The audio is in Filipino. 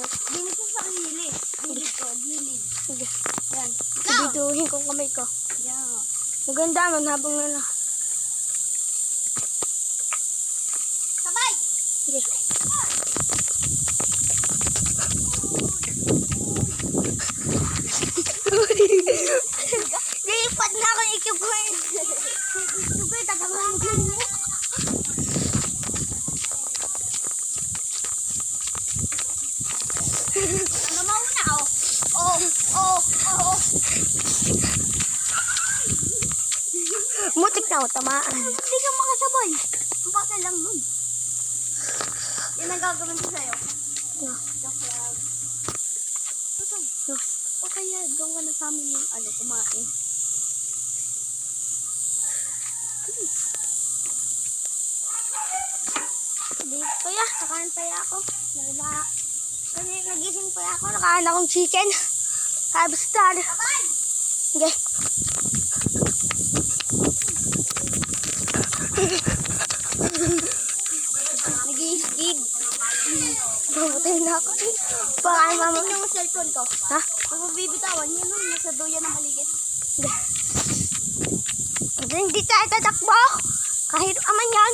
Dinig ko sa gilid. Gilid ko, gilid. Sige. Yan. Bibiduhin ko kamay ko. Yan. Maganda man habang na. Sabay! Sige. Lipad na ako yung ikip ko eh. Ikip ko eh, tatamaan mo mo. Ano mauna oh? Oh. Mutik na ako tamaan. Hindi ka makasabay. Ang bakal lang nun. Yan ang gagawin ko sa'yo. No. Joke lang. Tutay. No. O kaya doon ka na sa amin yung kumain. Dito pa ya. Nakain pa ya ako. Kasi nagising pa ya ako. Nakain akong chicken. Kabistan. Sabay! Sige. Nag-i-skid. Mabutin na ako. Pakain mama. Tingnan mo cellphone ko. Ha? Kung mabibitawan, yun nun. Nasa duyan ng maligit. Hindi tayo tatakbo. Kahit aman yan.